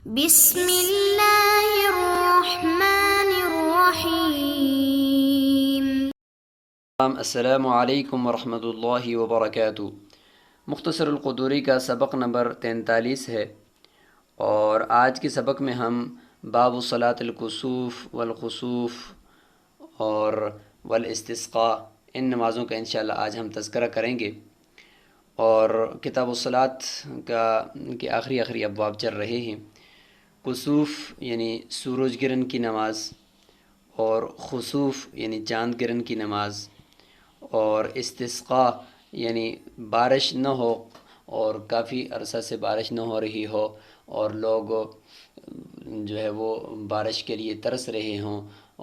بسم اللہ الرحمن الرحیم۔ السلام علیکم ورحمۃ اللہ وبرکاتہ۔ مختصر القدوری کا سبق نمبر 43 ہے، اور آج کے سبق میں ہم باب صلاۃ الکسوف والخسوف اور والاستسقاء ان نمازوں کا انشاءاللہ آج ہم تذکرہ کریں گے، اور کتاب الصلاۃ کے آخری ابواب چل رہے ہیں۔ کسوف یعنی سورج گرہن کی نماز، اور خسوف یعنی چاند گرہن کی نماز، اور استسقاء یعنی بارش نہ ہو اور کافی عرصہ سے بارش نہ ہو رہی ہو اور لوگ جو ہے وہ بارش کے لیے ترس رہے ہوں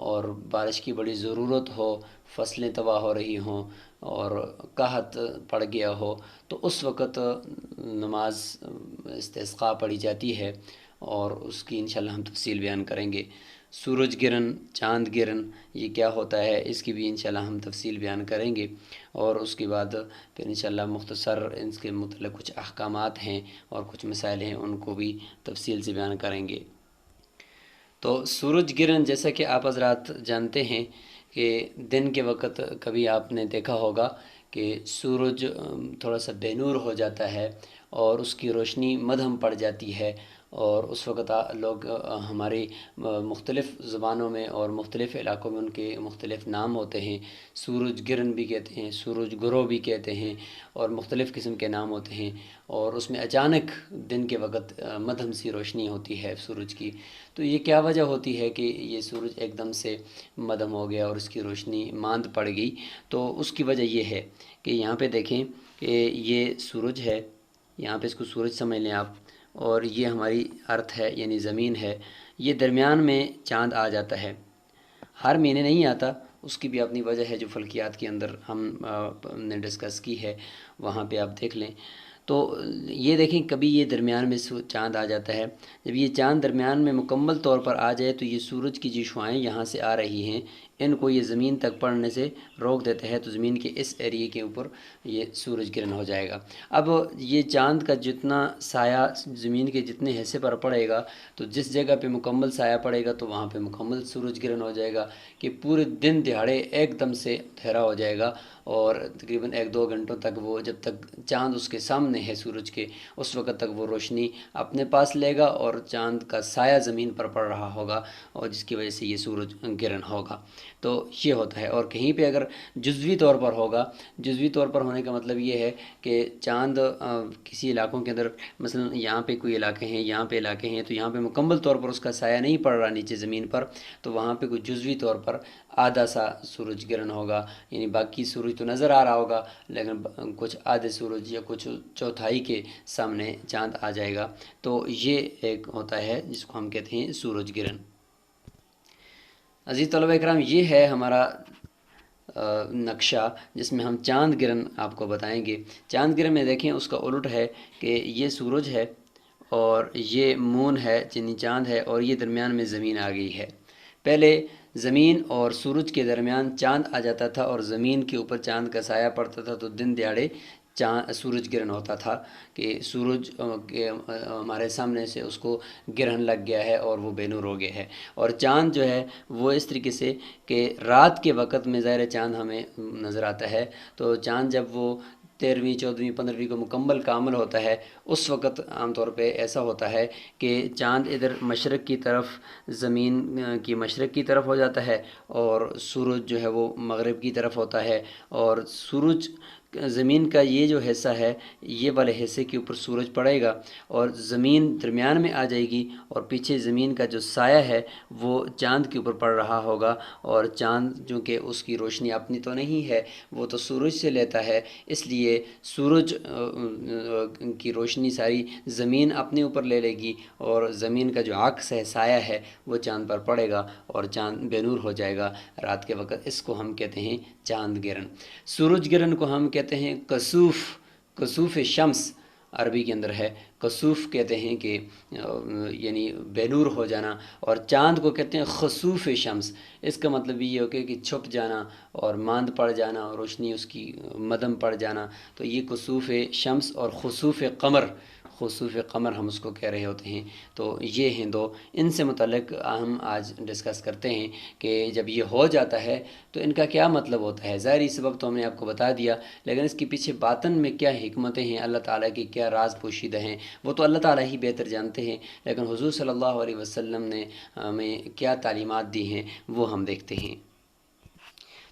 اور بارش کی بڑی ضرورت ہو، فصلیں تباہ ہو رہی ہوں اور قحط پڑ گیا ہو، تو اس وقت نماز استسقاء پڑھی جاتی ہے، اور اس کی انشاءاللہ ہم تفصیل بیان کریں گے۔ سورج گرہن، چاند گرہن یہ کیا ہوتا ہے، اس کی بھی انشاءاللہ ہم تفصیل بیان کریں گے، اور اس کے بعد پھر انشاءاللہ مختصر اس کے متعلق کچھ احکامات ہیں اور کچھ مسائل ہیں، ان کو بھی تفصیل سے بیان کریں گے۔ تو سورج گرہن جیسا کہ آپ حضرات جانتے ہیں کہ دن کے وقت کبھی آپ نے دیکھا ہوگا کہ سورج تھوڑا سا بے نور ہو جاتا ہے اور اس کی روشنی مدھم پڑ جاتی ہے، اور اس وقت لوگ ہماری مختلف زبانوں میں اور مختلف علاقوں میں ان کے مختلف نام ہوتے ہیں۔ سورج گرہن بھی کہتے ہیں، سورج گرو بھی کہتے ہیں، اور مختلف قسم کے نام ہوتے ہیں، اور اس میں اچانک دن کے وقت مدھم سی روشنی ہوتی ہے سورج کی۔ تو یہ کیا وجہ ہوتی ہے کہ یہ سورج ایک دم سے مدھم ہو گیا اور اس کی روشنی ماند پڑ گئی؟ تو اس کی وجہ یہ ہے کہ یہاں پہ دیکھیں کہ یہ سورج ہے، یہاں پہ اس کو سورج سمجھ لیں آپ، اور یہ ہماری ارتھ ہے یعنی زمین ہے، یہ درمیان میں چاند آ جاتا ہے۔ ہر مہینے نہیں آتا، اس کی بھی اپنی وجہ ہے جو فلکیات کے اندر ہم نے ڈسکس کی ہے، وہاں پہ آپ دیکھ لیں۔ تو یہ دیکھیں کبھی یہ درمیان میں چاند آ جاتا ہے، جب یہ چاند درمیان میں مکمل طور پر آ جائے تو یہ سورج کی جو شعاعیں یہاں سے آ رہی ہیں ان کو یہ زمین تک پڑنے سے روک دیتا ہے، تو زمین کے اس ایریے کے اوپر یہ سورج گرہن ہو جائے گا۔ اب یہ چاند کا جتنا سایہ زمین کے جتنے حصے پر پڑے گا، تو جس جگہ پہ مکمل سایہ پڑے گا تو وہاں پہ مکمل سورج گرہن ہو جائے گا، کہ پورے دن دہاڑے ایک دم سے اندھیرا ہو جائے گا، اور تقریباً 1-2 گھنٹوں تک وہ جب تک چاند اس کے سامنے ہے سورج کے، اس وقت تک وہ روشنی اپنے پاس لے گا اور چاند کا سایہ زمین پر پڑ رہا ہوگا، اور جس کی وجہ سے یہ سورج گرہن ہوگا۔ تو یہ ہوتا ہے، اور کہیں پہ اگر جزوی طور پر ہوگا، جزوی طور پر ہونے کا مطلب یہ ہے کہ چاند کسی علاقوں کے اندر، مثلا یہاں پہ کوئی علاقے ہیں، یہاں پہ علاقے ہیں، تو یہاں پہ مکمل طور پر اس کا سایہ نہیں پڑ رہا نیچے زمین پر، تو وہاں پہ کوئی جزوی طور پر آدھا سا سورج گرہن ہوگا، یعنی باقی سورج تو نظر آ رہا ہوگا لیکن کچھ آدھے سورج یا کچھ چوتھائی کے سامنے چاند آ جائے گا۔ تو یہ ایک ہوتا ہے جس کو ہم کہتے ہیں سورج گرہن۔ عزیز طلبہ اکرام، یہ ہے ہمارا نقشہ جس میں ہم چاند گرہن آپ کو بتائیں گے۔ چاند گرہن میں دیکھیں اس کا الٹ ہے کہ یہ سورج ہے اور یہ مون ہے یعنی چاند ہے، اور یہ درمیان میں زمین آ گئی ہے۔ پہلے زمین اور سورج کے درمیان چاند آ جاتا تھا اور زمین کے اوپر چاند کا سایہ پڑتا تھا، تو دن دیہڑے سورج گرہن ہوتا تھا کہ سورج کے ہمارے سامنے سے اس کو گرہن لگ گیا ہے اور وہ بے نور ہو گیا ہے۔ اور چاند جو ہے وہ اس طریقے سے کہ رات کے وقت میں ظاہر چاند ہمیں نظر آتا ہے، تو چاند جب وہ 13ویں 14ویں 15ویں کو مکمل کامل ہوتا ہے، اس وقت عام طور پہ ایسا ہوتا ہے کہ چاند ادھر مشرق کی طرف، زمین کی مشرق کی طرف ہو جاتا ہے، اور سورج جو ہے وہ مغرب کی طرف ہوتا ہے، اور سورج زمین کا یہ جو حصہ ہے یہ والے حصے کے اوپر سورج پڑے گا، اور زمین درمیان میں آ جائے گی، اور پیچھے زمین کا جو سایہ ہے وہ چاند کے اوپر پڑ رہا ہوگا، اور چاند چونکہ اس کی روشنی اپنی تو نہیں ہے، وہ تو سورج سے لیتا ہے، اس لیے سورج کی روشنی ساری زمین اپنے اوپر لے لے گی، اور زمین کا جو عکس ہے، سایہ ہے، وہ چاند پر پڑے گا اور چاند بے نور ہو جائے گا رات کے وقت۔ اس کو ہم کہتے ہیں چاند گرہن۔ سورج گرہن کو ہم کہتے ہیں کسوف، کسوف شمس عربی کے اندر ہے، کسوف کہتے ہیں کہ یعنی بے نور ہو جانا، اور چاند کو کہتے ہیں خسوف شمس۔ اس کا مطلب یہ ہو کہ چھپ جانا اور ماند پڑ جانا اور روشنی اس کی مدھم پڑ جانا، تو یہ کسوف شمس اور خسوف قمر، خسوف قمر ہم اس کو کہہ رہے ہوتے ہیں۔ تو یہ ہیں دو، ان سے متعلق ہم آج ڈسکس کرتے ہیں کہ جب یہ ہو جاتا ہے تو ان کا کیا مطلب ہوتا ہے۔ ظاہری سبب تو ہم نے آپ کو بتا دیا، لیکن اس کے پیچھے باطن میں کیا حکمتیں ہیں، اللہ تعالیٰ کی کیا راز پوشیدہ ہیں، وہ تو اللہ تعالیٰ ہی بہتر جانتے ہیں، لیکن حضور صلی اللہ علیہ وسلم نے ہمیں کیا تعلیمات دی ہیں وہ ہم دیکھتے ہیں۔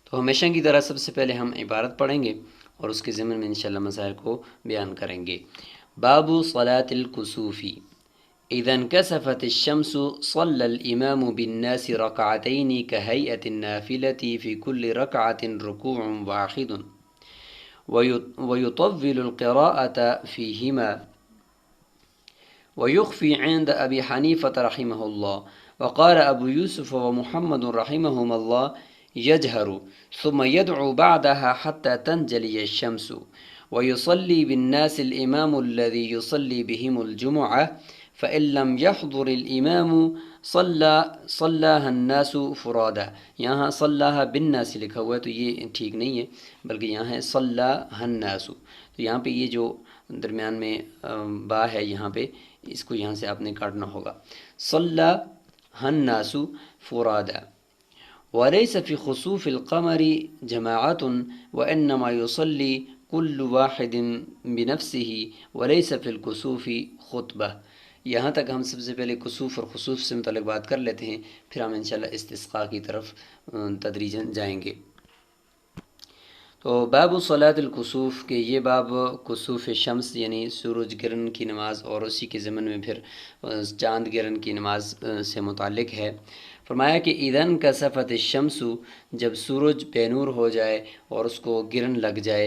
تو ہمیشہ کی طرح سب سے پہلے ہم عبارت پڑھیں گے اور اس کے ضمن میں انشاءاللہ مسائل کو بیان کریں گے۔ باب صلاۃ الکسوف اذا انکسفت الشمس صلی الامام بالناس رکعتین کہیئۃ النافلة في كل رکعة رکوع واحد ويطول القراءة فيهما ويخفي عند أبي حنيفة رحمه الله وقال أبو يوسف ومحمد رحمهما الله يجهر ثم يدعو بعدها حتى تنجلي الشمس ويصلي بالناس الإمام الذي يصلي بهم الجمعة فإن لم يحضر الإمام صلاها الناس فرادا۔ یہاں صلاها بالناس لکھا ہوا ہے تو یہ ٹھیک نہیں ہے، بلکہ یہاں ہے صلاها الناس۔ تو یہاں پہ یہ جو درمیان میں با ہے یہاں پہ اس کو یہاں سے آپ نے کاٹنا ہوگا، صلاها الناس فرادا۔ وليس في خسوف القمر جماعة وإنما يصلي كل واحد بنفسه وليس في الكسوف خطبة۔ یہاں تک ہم سب سے پہلے کسوف اور خسوف سے متعلق بات کر لیتے ہیں، پھر ہم انشاءاللہ استسقاء کی طرف تدریجاً جائیں گے۔ تو باب صلاۃ الکسوف کے یہ باب کسوف شمس یعنی سورج گرہن کی نماز اور اسی کے ضمن میں پھر چاند گرہن کی نماز سے متعلق ہے۔ فرمایا کہ اذا انکسفت الشمس، جب سورج بے نور ہو جائے اور اس کو گرہن لگ جائے،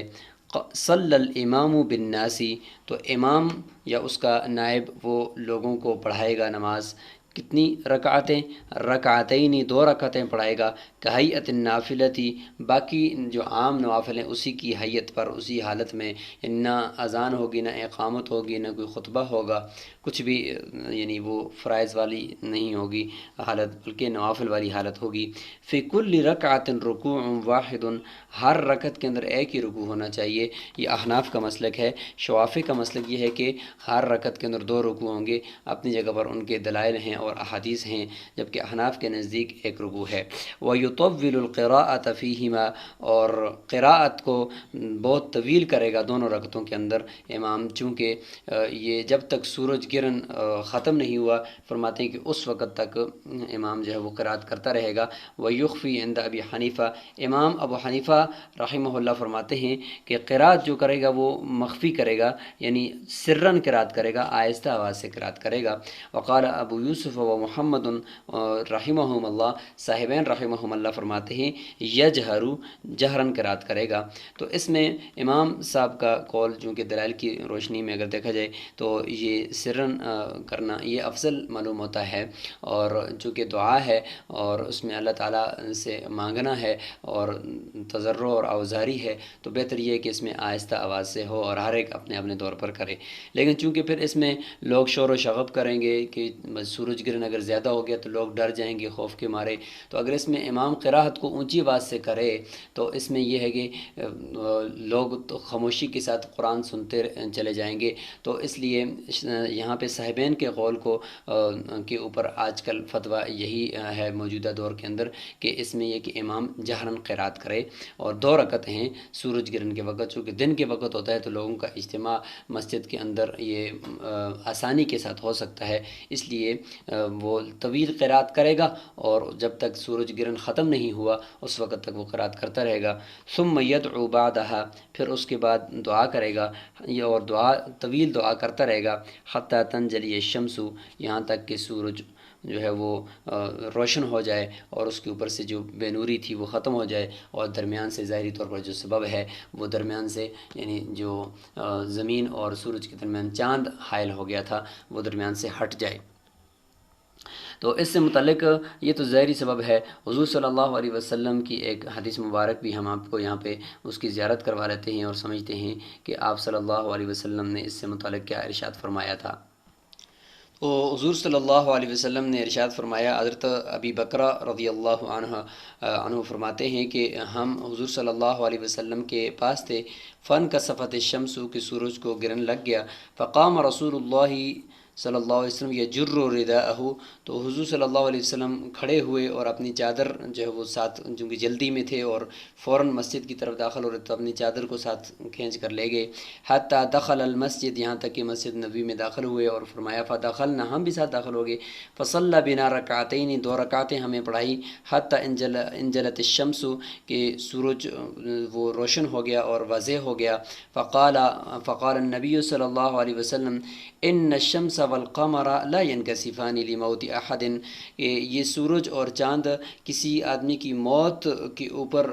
صلی الامام بالناس، تو امام یا اس کا نائب وہ لوگوں کو پڑھائے گا نماز، کتنی رکعتیں، رکعتین، 2 رکعتیں پڑھائے گا، کہیئۃ النافلتی، باقی جو عام نوافل ہیں اسی کی حیت پر، اسی حالت میں، نہ اذان ہوگی نہ اقامت ہوگی نہ کوئی خطبہ ہوگا، کچھ بھی یعنی وہ فرائض والی نہیں ہوگی حالت بلکہ نوافل والی حالت ہوگی۔ فی کل رکعۃ رکوع واحد، ہر رکعت کے اندر ایک ہی رکوع ہونا چاہیے۔ یہ احناف کا مسلک ہے۔ شوافی کا مسلک یہ ہے کہ ہر رکعت کے اندر 2 رکوع ہوں گے، اپنی جگہ پر ان کے دلائل ہیں اور احادیث ہیں، جبکہ احناف کے نزدیک 1 رکوع ہے۔ وَيُطَوِّلُ الْقِرَاءَةَ فِيهِمَا، اور قراءت کو بہت طویل کرے گا دونوں رکعتوں کے اندر امام، چونکہ یہ جب تک سورج گرہن ختم نہیں ہوا، فرماتے ہیں کہ اس وقت تک امام جو ہے وہ قراءت کرتا رہے گا۔ وَيُخْفِي عِنْدَ أَبِي حنیفہ، امام ابو حنیفہ رحمہ اللہ فرماتے ہیں کہ قراءت جو کرے گا وہ مخفی کرے گا، یعنی سرًا قراءت کرے گا، آہستہ آواز سے قراءت کرے گا۔ وقال ابو یوسف و محمد رحمہم اللہ، صاحبین رحمہم اللہ فرماتے ہیں یجہر، جہراً قراءت کرے گا۔ تو اس میں امام صاحب کا قول چونکہ دلائل کی روشنی میں اگر دیکھا جائے تو یہ سرًا کرنا یہ افضل معلوم ہوتا ہے، اور چونکہ دعا ہے اور اس میں اللہ تعالیٰ سے مانگنا ہے اور تضرع اور اوزاری ہے، تو بہتر یہ ہے کہ اس میں آہستہ آواز سے ہو اور ہر ایک اپنے اپنے طور پر کرے۔ لیکن چونکہ پھر اس میں لوگ شور و شغب کریں گے کہ سورج گرہن اگر زیادہ ہو گیا تو لوگ ڈر جائیں گے خوف کے مارے، تو اگر اس میں امام قراءت کو اونچی آواز سے کرے تو اس میں یہ ہے کہ لوگ تو خاموشی کے ساتھ قرآن سنتے چلے جائیں گے۔ تو اس لیے یہاں پہ صاحبین کے قول کو کے اوپر آج کل فتویٰ یہی ہے موجودہ دور کے اندر کہ اس میں یہ کہ امام جہراً قراءت کرے، اور 2 رکعت ہیں سورج گرہن کے وقت، چونکہ دن کے وقت ہوتا ہے تو لوگوں کا اجتماع مسجد کے اندر یہ آسانی کے ساتھ ہو سکتا ہے، اس لیے وہ طویل قراءت کرے گا اور جب تک سورج گرہن ختم نہیں ہوا اس وقت تک وہ قراءت کرتا رہے گا۔ ثم يدعو بعدها، پھر اس کے بعد دعا کرے گا، یہ اور طویل دعا کرتا رہے گا، حتی تنجلی الشمس، یہاں تک کہ سورج جو ہے وہ روشن ہو جائے اور اس کے اوپر سے جو بے نوری تھی وہ ختم ہو جائے، اور درمیان سے ظاہری طور پر جو سبب ہے وہ درمیان سے یعنی جو زمین اور سورج کے درمیان چاند حائل ہو گیا تھا وہ درمیان سے ہٹ جائے۔ تو اس سے متعلق یہ تو ظاہری سبب ہے۔ حضور صلی اللہ علیہ وسلم کی ایک حدیث مبارک بھی ہم آپ کو یہاں پہ اس کی زیارت کروا لیتے ہیں اور سمجھتے ہیں کہ آپ صلی اللہ علیہ وسلم نے اس سے متعلق کیا ارشاد فرمایا تھا۔ تو حضور صلی اللہ علیہ وسلم نے ارشاد فرمایا، حضرت ابی بکرہ رضی اللہ عنہ فرماتے ہیں کہ ہم حضور صلی اللہ علیہ وسلم کے پاس تھے، فن کا صفت الشمس کہ سورج کو گرن لگ گیا، فقام رسول اللہ صلی اللہ علیہ وسلم یجر رداءہ، تو حضور صلی اللہ علیہ وسلم کھڑے ہوئے اور اپنی چادر جو ہے وہ ساتھ، چونکہ جلدی میں تھے اور فوراً مسجد کی طرف داخل ہو رہے تو اپنی چادر کو ساتھ کھینچ کر لے گئے، حتیٰ دخل المسجد، یہاں تک کہ مسجد نبوی میں داخل ہوئے، اور فرمایا فدخلنا، ہم بھی ساتھ داخل ہو گئے، فصلی بنا رکعتین، 2 رکعتیں ہمیں پڑھائی، حتیٰ انجلت الشمس، کہ سورج وہ روشن ہو گیا اور واضح ہو گیا، فقال النبی صلی اللہ علیہ وسلم ان الشمس والقمر لا ينکسفان لموت احد، یہ سورج اور چاند کسی آدمی کی موت کے اوپر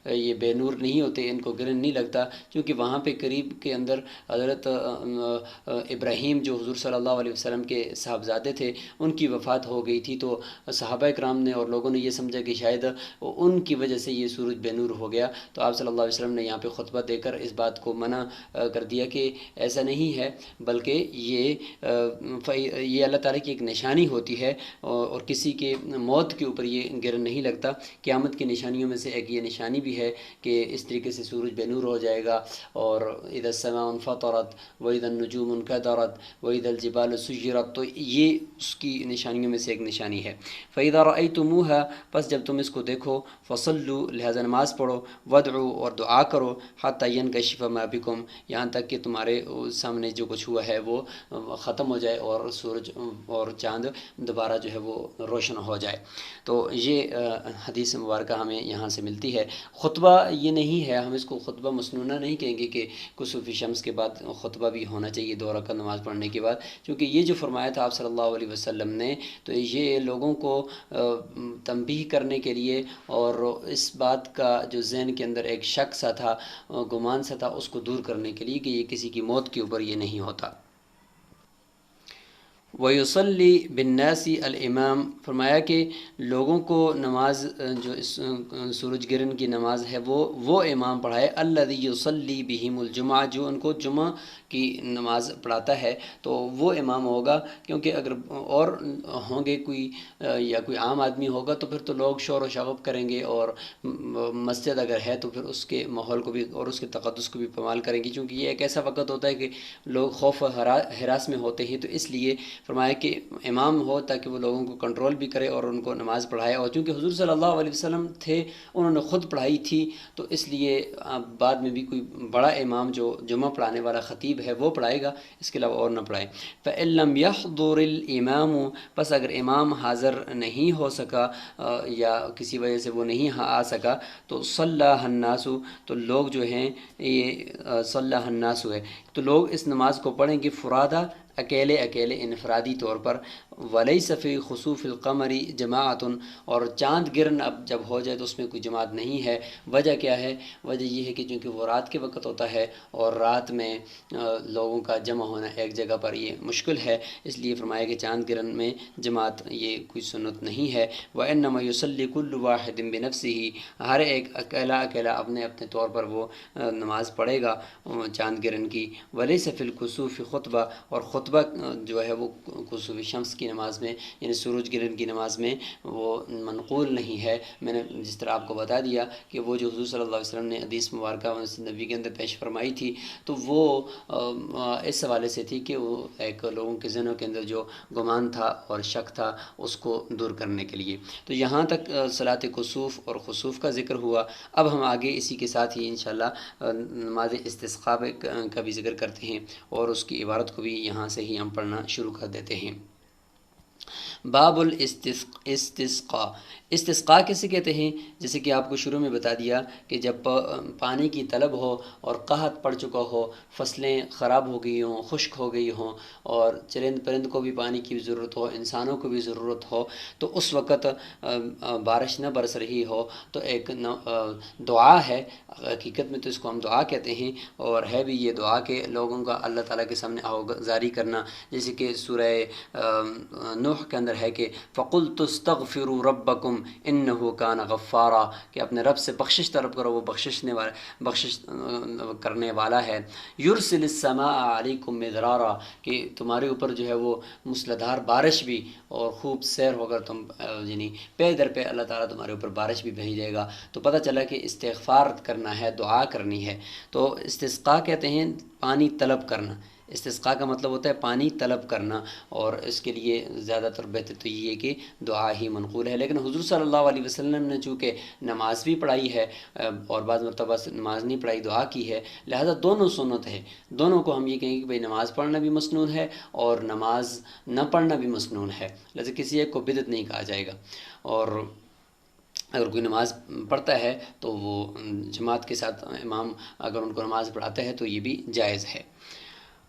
یہ بے نور نہیں ہوتے، ان کو گرن نہیں لگتا، کیونکہ وہاں پہ قریب کے اندر حضرت ابراہیم جو حضور صلی اللہ علیہ وسلم کے صاحبزادے تھے، ان کی وفات ہو گئی تھی، تو صحابہ کرام نے اور لوگوں نے یہ سمجھا کہ شاید ان کی وجہ سے یہ سورج بے نور ہو گیا، تو آپ صلی اللہ علیہ وسلم نے یہاں پہ خطبہ دے کر اس بات کو منع کر دیا کہ ایسا نہیں ہے، بلکہ یہ اللہ تعالیٰ کی ایک نشانی ہوتی ہے، اور کسی کے موت کے اوپر یہ گرن نہیں لگتا۔ قیامت کی نشانیوں میں سے ایک یہ نشانی بھی ہے کہ اس طریقے سے سورج بے نور ہو جائے گا، اور اذا السماء انفطرت واذا النجوم انکدرت واذا الجبال سجرت، تو یہ اس کی نشانیوں میں سے ایک نشانی ہے۔ فاذا رأیتموها، پس جب تم اس کو دیکھو، فصلوا، لہذا نماز پڑھو، وادعوا، اور دعا کرو، حتی ینکشف ما بکم، یہاں تک کہ تمہارے سامنے جو کچھ ہوا ہے وہ ختم ہو جائے اور سورج اور چاند دوبارہ جو ہے وہ روشن ہو جائے۔ تو یہ حدیث مبارکہ ہمیں یہاں سے ملتی ہے۔ خطبہ یہ نہیں ہے، ہم اس کو خطبہ مسنونہ نہیں کہیں گے کہ کسوف شمس کے بعد خطبہ بھی ہونا چاہیے 2 رکعت نماز پڑھنے کے بعد، کیونکہ یہ جو فرمایا تھا آپ صلی اللہ علیہ وسلم نے، تو یہ لوگوں کو تنبیہ کرنے کے لیے، اور اس بات کا جو ذہن کے اندر ایک شک سا تھا، گمان سا تھا، اس کو دور کرنے کے لیے کہ یہ کسی کی موت کے اوپر یہ نہیں ہوتا۔ وَيُصَلِّي بِالنَّاسِ الْإِمَامِ، فرمایا کہ لوگوں کو نماز جو سورج گرہن کی نماز ہے وہ امام پڑھائے، الَّذِي يُصَلِّي بِهِمُ الْجُمْعَةَ، جو ان کو جمعہ کی نماز پڑھاتا ہے، تو وہ امام ہوگا، کیونکہ اگر اور ہوں گے کوئی یا کوئی عام آدمی ہوگا تو پھر تو لوگ شور و شغب کریں گے، اور مسجد اگر ہے تو پھر اس کے ماحول کو بھی اور اس کے تقدس کو بھی پامال کریں گی، کیونکہ یہ ایک ایسا وقت ہوتا ہے کہ لوگ خوف و ہراس میں ہوتے ہیں، تو اس لیے فرمایا کہ امام ہو تاکہ وہ لوگوں کو کنٹرول بھی کرے اور ان کو نماز پڑھائے، اور چونکہ حضور صلی اللہ علیہ وسلم تھے، انہوں نے خود پڑھائی تھی، تو اس لیے بعد میں بھی کوئی بڑا امام جو جمعہ پڑھانے والا خطیب ہے وہ پڑھائے گا، اس کے علاوہ اور نہ پڑھائے۔ فَإِن لَمْ يَحْضُرِ الْإِمَامُ، پس اگر امام حاضر نہیں ہو سکا یا کسی وجہ سے وہ نہیں آ سکا، تو صَلَّاهَا النَّاسُ، تو لوگ جو ہیں یہ صَلَّاهَا النَّاسُ ہے، تو لوگ اس نماز کو پڑھیں گے فرادہ، اکیلے انفرادی طور پر، وَلَيْسَ فِي خسوف القمر جماعۃ، اور چاند گرن اب جب ہو جائے تو اس میں کوئی جماعت نہیں ہے۔ وجہ کیا ہے؟ وجہ یہ ہے کہ چونکہ وہ رات کے وقت ہوتا ہے، اور رات میں لوگوں کا جمع ہونا ایک جگہ پر یہ مشکل ہے، اس لیے فرمایا کہ چاند گرن میں جماعت یہ کوئی سنت نہیں ہے۔ وَإِنَّمَا يُصَلِّي كُلُّ وَاحِدٍ بِنَفْسِهِ، ہر ایک اکیلا اپنے طور پر وہ نماز پڑھے گا چاند گرن کی۔ وَلَيْسَ فِي الْكُسُوفِ خُطْبَةٌ، اور خطبہ جو ہے وہ کسوف شمس کی نماز میں، یعنی سورج گرہن کی نماز میں وہ منقول نہیں ہے۔ میں نے جس طرح آپ کو بتا دیا کہ وہ جو حضور صلی اللہ علیہ وسلم نے حدیث مبارکہ نبی کے اندر پیش فرمائی تھی، تو وہ اس حوالے سے تھی کہ وہ ایک لوگوں کے ذہنوں کے اندر جو گمان تھا اور شک تھا اس کو دور کرنے کے لیے۔ تو یہاں تک صلاۃ کسوف اور خسوف کا ذکر ہوا۔ اب ہم آگے اسی کے ساتھ ہی انشاءاللہ نماز استسقاء کا بھی ذکر کرتے ہیں، اور اس کی عبارت کو بھی یہاں سے ہی ہم پڑھنا شروع کر دیتے ہیں۔ باب الاستسقاء، استسقاء کسے کہتے ہیں؟ جیسے کہ آپ کو شروع میں بتا دیا کہ جب پانی کی طلب ہو اور قحط پڑ چکا ہو، فصلیں خراب ہو گئی ہوں، خشک ہو گئی ہوں، اور چرند پرند کو بھی پانی کی ضرورت ہو، انسانوں کو بھی ضرورت ہو، تو اس وقت بارش نہ برس رہی ہو، تو ایک دعا ہے، حقیقت میں تو اس کو ہم دعا کہتے ہیں، اور ہے بھی یہ دعا کہ لوگوں کا اللہ تعالیٰ کے سامنے آوازاری کرنا، جیسے کہ سورہ نوح نوح کے اندر ہے کہ فَقُلْتُ اسْتَغْفِرُوا رَبَّكُمْ إِنَّهُ كَانَ غَفَّارًا، کہ اپنے رب سے بخشش طلب کرو، وہ بخشش کرنے والا ہے۔ يُرْسِلِ السَّمَاءَ عَلَيْكُمْ مِدْرَارًا، کہ تمہارے اوپر جو ہے وہ مسلدھار بارش بھی، اور خوب سیر ہو کر تم یعنی پے در پہ اللہ تعالیٰ تمہارے اوپر بارش بھی بھیجے گا۔ تو پتہ چلا کہ استغفار کرنا ہے، دعا کرنی ہے۔ تو استسقاء کہتے ہیں پانی طلب کرنا، استسقاء کا مطلب ہوتا ہے پانی طلب کرنا، اور اس کے لیے زیادہ تر بہتر تو یہ ہے کہ دعا ہی منقول ہے۔ لیکن حضور صلی اللہ علیہ وسلم نے چونکہ نماز بھی پڑھائی ہے اور بعض مرتبہ نماز نہیں پڑھائی، دعا کی ہے، لہذا دونوں سنت ہے، دونوں کو ہم یہ کہیں کہ بھئی نماز پڑھنا بھی مسنون ہے اور نماز نہ پڑھنا بھی مسنون ہے، لہذا کسی ایک کو بدعت نہیں کہا جائے گا۔ اور اگر کوئی نماز پڑھتا ہے تو وہ جماعت کے ساتھ امام اگر ان کو نماز پڑھاتا ہے تو یہ بھی جائز ہے۔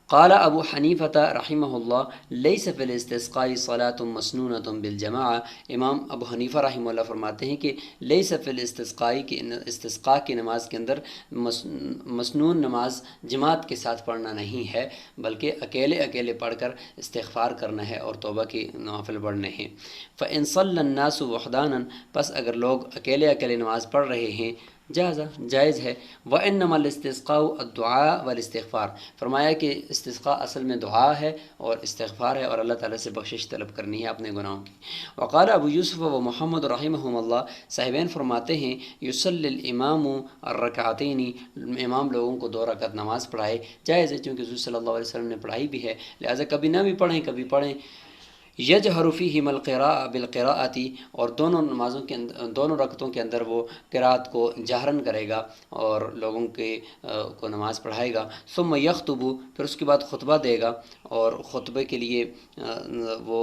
قال ابو حنیفہ رحمہ اللہ لیس فی الاستسقاء صلاۃ مسنونۃ بالجماعہ، امام ابو حنیفہ رحمہ اللہ فرماتے ہیں کہ لیس فی الاستسقاء، کی استسقاء کی نماز کے اندر مسنون نماز جماعت کے ساتھ پڑھنا نہیں ہے، بلکہ اکیلے اکیلے پڑھ کر استغفار کرنا ہے اور توبہ کی نوافل پڑھنے ہیں۔ فإن صلى الناس وحدانا، پس اگر لوگ اکیلے اکیلے نماز پڑھ رہے ہیں جائز ہے۔ وإنما الاستسقاء الدعاء والاستغفار، فرمایا کہ استسقاء اصل میں دعا ہے اور استغفار ہے، اور اللہ تعالیٰ سے بخشش طلب کرنی ہے اپنے گناہوں کی۔ وقال ابو یوسف و محمد رحمہم اللہ، صاحبین فرماتے ہیں یصلی الامام الرکعتین، امام لوگوں کو 2 رکعت نماز پڑھائے جائز ہے، چونکہ حضور صلی اللہ علیہ وسلم نے پڑھائی بھی ہے، لہٰذا کبھی نہ بھی پڑھیں کبھی پڑھیں۔ یجہر فیہما القراءۃ بالقراءۃ، اور دونوں نمازوں کے اندر، دونوں رکعتوں کے اندر وہ قرأت کو جہرن کرے گا اور لوگوں کو نماز پڑھائے گا۔ ثم یخطب، پھر اس کے بعد خطبہ دے گا، اور خطبے کے لیے وہ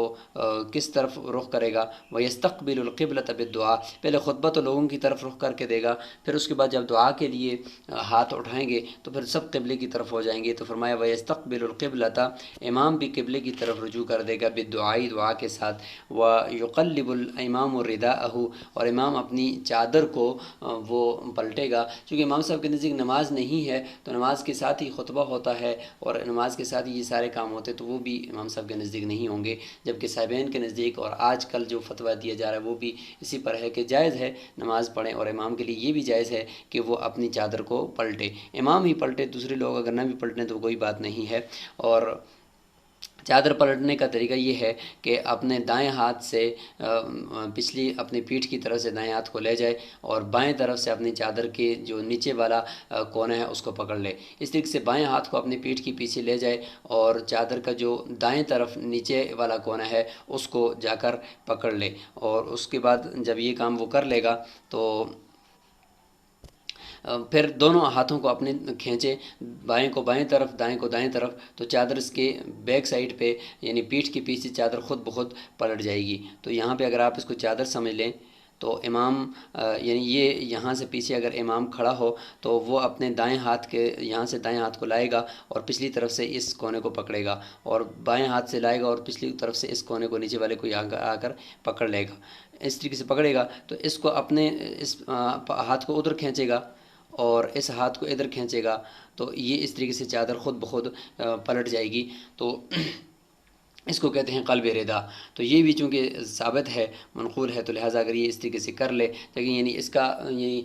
کس طرف رخ کرے گا؟ ویستقبل القبلۃ بالدعاء، پہلے خطبہ تو لوگوں کی طرف رخ کر کے دے گا، پھر اس کے بعد جب دعا کے لیے ہاتھ اٹھائیں گے تو پھر سب قبلے کی طرف ہو جائیں گے۔ تو فرمایا ویستقبل القبلۃ، امام بھی قبلے کی طرف رجوع کر دے گا، بالدعاء، دعا کے ساتھ۔ ویقلب الامام رداءہ، اور امام اپنی چادر کو وہ پلٹے گا، چونکہ امام صاحب کے نزدیک نماز نہیں ہے تو نماز کے ساتھ ہی خطبہ ہوتا ہے اور نماز کے ساتھ ہی یہ سارے کام ہوتے، تو وہ بھی امام صاحب کے نزدیک نہیں ہوں گے، جبکہ صاحبین کے نزدیک اور آج کل جو فتویٰ دیا جا رہا ہے وہ بھی اسی پر ہے کہ جائز ہے نماز پڑھیں، اور امام کے لیے یہ بھی جائز ہے کہ وہ اپنی چادر کو پلٹے، امام ہی پلٹے، دوسرے لوگ اگر نہ بھی پلٹیں تو کوئی بات نہیں ہے۔ اور چادر پلٹنے کا طریقہ یہ ہے کہ اپنے دائیں ہاتھ سے پچھلی اپنی پیٹھ کی طرف سے دائیں ہاتھ کو لے جائے اور بائیں طرف سے اپنی چادر کے جو نیچے والا کونا ہے اس کو پکڑ لے، اس طریقے سے بائیں ہاتھ کو اپنی پیٹھ کے پیچھے لے جائے اور چادر کا جو دائیں طرف نیچے والا کونا ہے اس کو جا کر پکڑ لے، اور اس کے بعد جب یہ کام وہ کر لے گا تو پھر دونوں ہاتھوں کو اپنے کھینچے، بائیں کو بائیں طرف دائیں کو دائیں طرف، تو چادر اس کے بیک سائڈ پہ یعنی پیٹھ کے پیچھے چادر خود بخود پلٹ جائے گی۔ تو یہاں پہ اگر آپ اس کو چادر سمجھ لیں تو امام یعنی یہ یہاں سے پیچھے اگر امام کھڑا ہو تو وہ اپنے دائیں ہاتھ کے یہاں سے دائیں ہاتھ کو لائے گا اور پچھلی طرف سے اس کونے کو پکڑے گا، اور بائیں ہاتھ سے لائے گا اور پچھلی طرف سے اس کونے کو نیچے والے کو آ کر پکڑ لے گا، اس طریقے سے پکڑے گا۔ تو اس کو اپنے اس ہاتھ کو ادھر کھینچے گا اور اس ہاتھ کو ادھر کھینچے گا، تو یہ اس طریقے سے چادر خود بخود پلٹ جائے گی، تو اس کو کہتے ہیں قلب ردا۔ تو یہ بھی چونکہ ثابت ہے، منقول ہے، تو لہٰذا اگر یہ اس طریقے سے کر لے، لیکن یعنی اس کا یعنی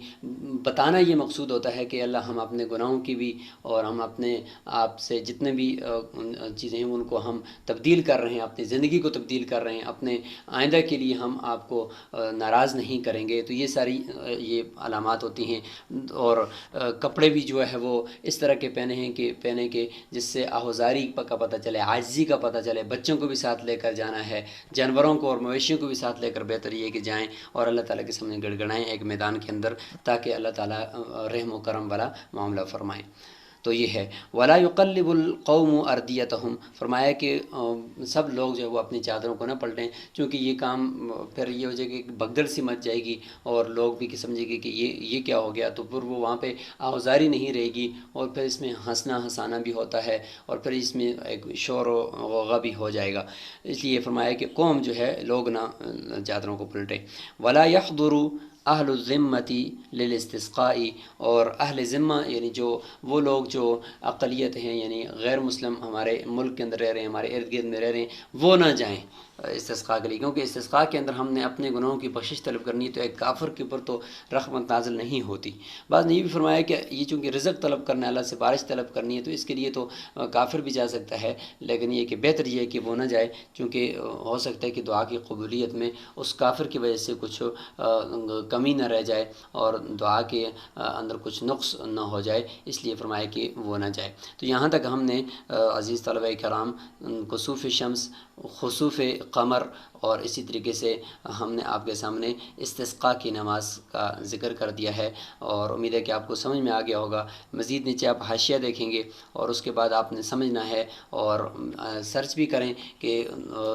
بتانا یہ مقصود ہوتا ہے کہ اللہ ہم اپنے گناہوں کی بھی اور ہم اپنے آپ سے جتنے بھی چیزیں ہیں ان کو ہم تبدیل کر رہے ہیں، اپنی زندگی کو تبدیل کر رہے ہیں، اپنے آئندہ کے لیے ہم آپ کو ناراض نہیں کریں گے، تو یہ ساری یہ علامات ہوتی ہیں۔ اور کپڑے بھی جو ہے وہ اس طرح کے پہنے کے جس سے آہوزاری کا پتہ چلے، عاجزی کا پتہ چلے، بچوں کو بھی ساتھ لے کر جانا ہے، جانوروں کو اور مویشیوں کو بھی ساتھ لے کر بہتر یہ کہ جائیں اور اللہ تعالیٰ کے سامنے گڑگڑائیں ایک میدان کے اندر، تاکہ اللہ تعالیٰ رحم و کرم والا معاملہ فرمائیں۔ تو یہ ہے ولا يقلب القوم اردیتهم، فرمایا کہ سب لوگ جو ہے وہ اپنی چادروں کو نہ پلٹیں، چونکہ یہ کام پھر یہ ہو جائے کہ بھگدڑ سی مچ جائے گی اور لوگ بھی سمجھیں گے کہ یہ کیا ہو گیا، تو پھر وہ وہاں پہ آوازاری نہیں رہے گی، اور پھر اس میں ہنسانا بھی ہوتا ہے، اور پھر اس میں ایک شور و غوغا بھی ہو جائے گا، اس لیے فرمایا کہ قوم جو ہے لوگ نہ چادروں کو پلٹیں۔ ولا يحضر اہل الذمتی للاستسقاء، اور اہل ذمہ یعنی جو وہ لوگ جو اقلیت ہیں، یعنی غیر مسلم ہمارے ملک کے اندر رہ رہے ہیں، ہمارے ارد گرد میں رہ رہے ہیں، وہ نہ جائیں، استسقاء کے لیے، کیونکہ استسقاء کے اندر ہم نے اپنے گناہوں کی بخشش طلب کرنی ہے، تو ایک کافر کے اوپر تو رحمت نازل نہیں ہوتی۔ بعض نے یہ بھی فرمایا کہ یہ چونکہ رزق طلب کرنا ہے، اللہ سے بارش طلب کرنی ہے، تو اس کے لیے تو کافر بھی جا سکتا ہے، لیکن یہ کہ بہتر یہ ہے کہ وہ نہ جائے، چونکہ ہو سکتا ہے کہ دعا کی قبولیت میں اس کافر کی وجہ سے کچھ کمی نہ رہ جائے اور دعا کے اندر کچھ نقص نہ ہو جائے، اس لیے فرمایا کہ وہ نہ جائے۔ تو یہاں تک ہم نے عزیز طلبہ کرام کسوف شمس، خسوف قمر، اور اسی طریقے سے ہم نے آپ کے سامنے استسقاء کی نماز کا ذکر کر دیا ہے، اور امید ہے کہ آپ کو سمجھ میں آ گیا ہوگا۔ مزید نیچے آپ حاشیہ دیکھیں گے اور اس کے بعد آپ نے سمجھنا ہے اور سرچ بھی کریں کہ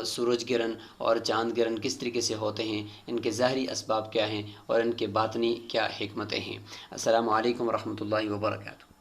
سورج گرہن اور چاند گرہن کس طریقے سے ہوتے ہیں، ان کے ظاہری اسباب کیا ہیں اور ان کے باطنی کیا حکمتیں ہیں۔ السلام علیکم ورحمۃ اللہ وبرکاتہ۔